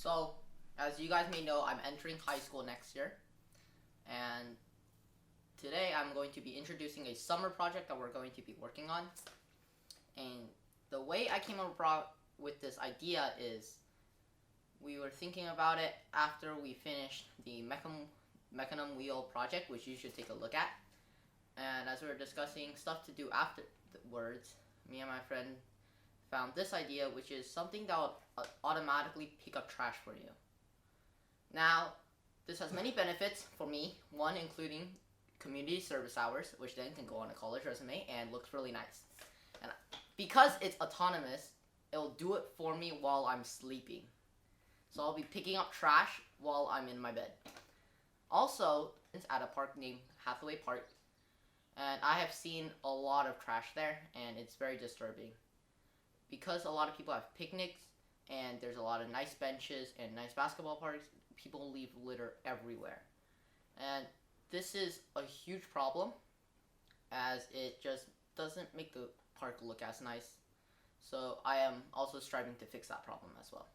So, as you guys may know, I'm entering high school next year, and today I'm going to be introducing a summer project that we're going to be working on. And the way I came about with this idea is we were thinking about it after we finished the mechanism wheel project, which you should take a look at. And as we were discussing stuff to do afterwards, me and my friend found this idea, which is something that will automatically pick up trash for you. Now, this has many benefits for me, one including community service hours, which then can go on a college resume and looks really nice. And because it's autonomous, it'll do it for me while I'm sleeping. So I'll be picking up trash while I'm in my bed. Also, it's at a park named Hathaway Park, and I have seen a lot of trash there, and it's very disturbing. Because a lot of people have picnics, and there's a lot of nice benches and nice basketball parks, people leave litter everywhere. And this is a huge problem, as it just doesn't make the park look as nice. So I am also striving to fix that problem as well.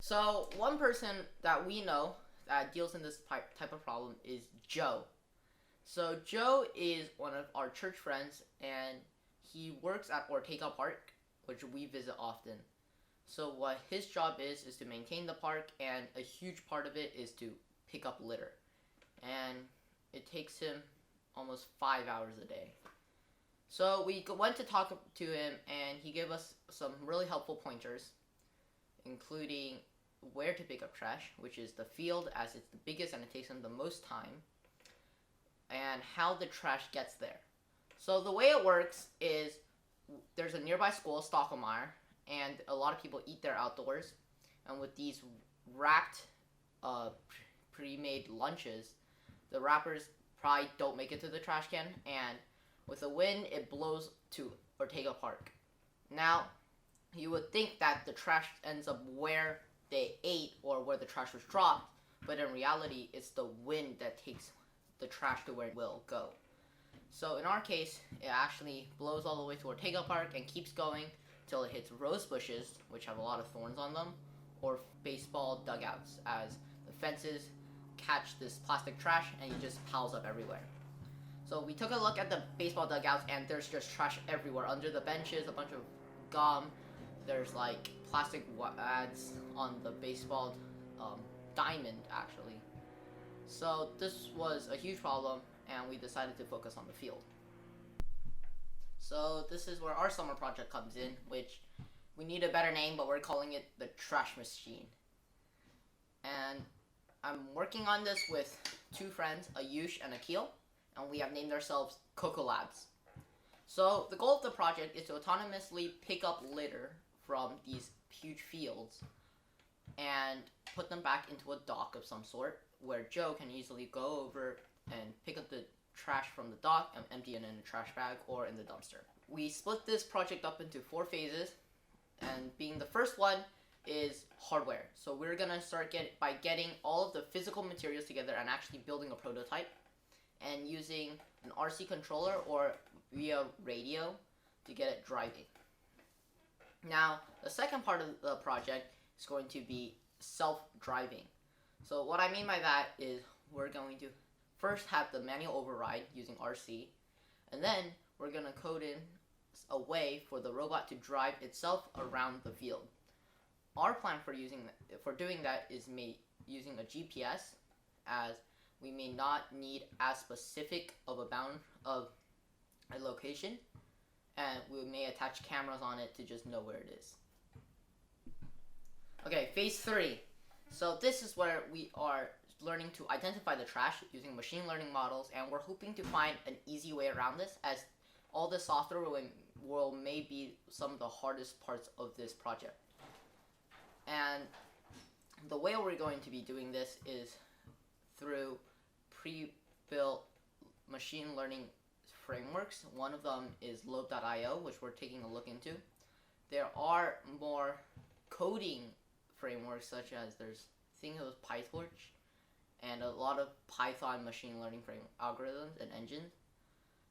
So one person that we know that deals in this type of problem is Joe. So Joe is one of our church friends, and he works at Ortega Park, which we visit often. So what his job is to maintain the park, and a huge part of it is to pick up litter. And it takes him almost 5 hours a day. So we went to talk to him, and he gave us some really helpful pointers, including where to pick up trash, which is the field, as it's the biggest and it takes him the most time, and how the trash gets there. So the way it works is there's a nearby school, Stockholmeyer, and a lot of people eat there outdoors. And with these wrapped, pre-made lunches, the wrappers probably don't make it to the trash can, and with the wind, it blows to Ortega Park. Now, you would think that the trash ends up where they ate or where the trash was dropped, but in reality, it's the wind that takes the trash to where it will go. So in our case, it actually blows all the way to Ortega Park and keeps going till it hits rose bushes, which have a lot of thorns on them, or baseball dugouts, as the fences catch this plastic trash and it just piles up everywhere. So we took a look at the baseball dugouts, and there's just trash everywhere. Under the benches, a bunch of gum. There's like plastic wads on the baseball diamond, actually. So this was a huge problem, and we decided to focus on the field. So this is where our summer project comes in, which we need a better name, but we're calling it the trash machine. And I'm working on this with two friends, Ayush and Akil, and we have named ourselves CocoLabs. So the goal of the project is to autonomously pick up litter from these huge fields and put them back into a dock of some sort, where Joe can easily go over and pick up the trash from the dock and empty it in a trash bag or in the dumpster. We split this project up into 4 phases, and being the first one is hardware. So we're gonna start by getting all of the physical materials together and actually building a prototype, and using an RC controller or via radio to get it driving. Now, the second part of the project is going to be self-driving. So what I mean by that is we're going to first have the manual override using RC, and then we're going to code in a way for the robot to drive itself around the field. Our plan for doing that is using a GPS, as we may not need as specific of a location, and we may attach cameras on it to just know where it is. Okay, phase 3. So this is where we are learning to identify the trash using machine learning models, and we're hoping to find an easy way around this, as all the software may be some of the hardest parts of this project. And the way we're going to be doing this is through pre-built machine learning frameworks. One of them is Lobe.io, which we're taking a look into. There are more coding frameworks, such as there's things with PyTorch and a lot of Python machine learning algorithms and engines.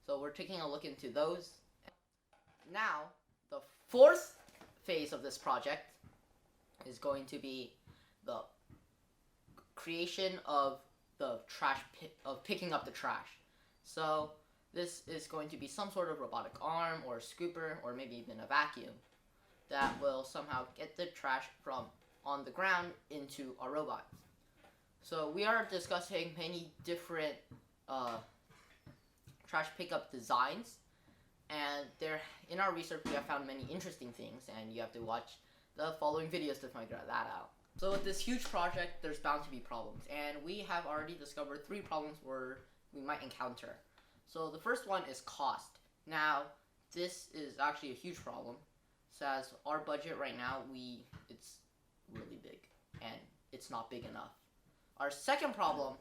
So we're taking a look into those. Now, the fourth phase of this project is going to be the creation of the of picking up the trash. So this is going to be some sort of robotic arm or a scooper or maybe even a vacuum that will somehow get the trash from on the ground into our robot. So we are discussing many different trash pickup designs, and in our research we have found many interesting things, and you have to watch the following videos to figure that out. So with this huge project, there's bound to be problems, and we have already discovered 3 problems where we might encounter. So the first one is cost. Now, this is actually a huge problem, so as our budget right now, it's really big, and it's not big enough. Our second problem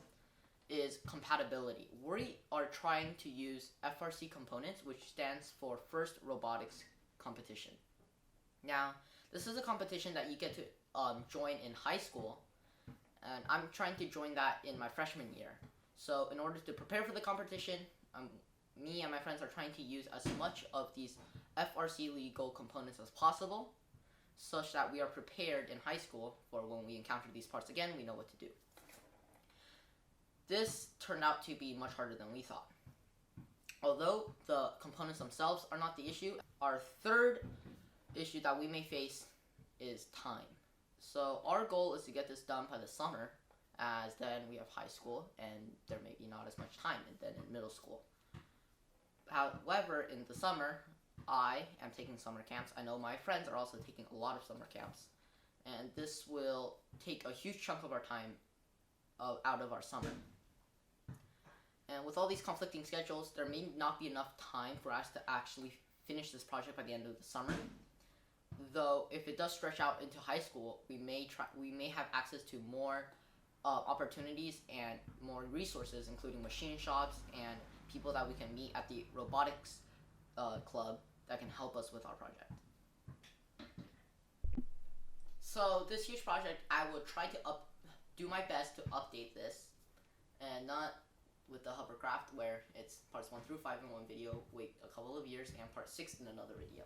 is compatibility. We are trying to use FRC components, which stands for First Robotics Competition. Now, this is a competition that you get to join in high school, and I'm trying to join that in my freshman year. So in order to prepare for the competition, me and my friends are trying to use as much of these FRC legal components as possible, such that we are prepared in high school for when we encounter these parts again, we know what to do. This turned out to be much harder than we thought. Although the components themselves are not the issue, our third issue that we may face is time. So our goal is to get this done by the summer, as then we have high school and there may be not as much time than in middle school. However, in the summer, I am taking summer camps. I know my friends are also taking a lot of summer camps, and this will take a huge chunk of our time out of our summer. And with all these conflicting schedules, there may not be enough time for us to actually finish this project by the end of the summer. Though, if it does stretch out into high school, we may have access to more opportunities and more resources, including machine shops and people that we can meet at the robotics club that can help us with our project. So this huge project, I will try to do my best to update this, and not with the hovercraft where it's parts 1 through 5 in one video, wait a couple of years, and part 6 in another video.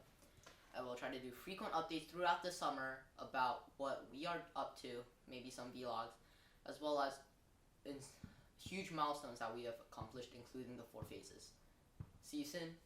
I will try to do frequent updates throughout the summer about what we are up to, maybe some vlogs, as well as huge milestones that we have accomplished, including the 4 phases. See you soon.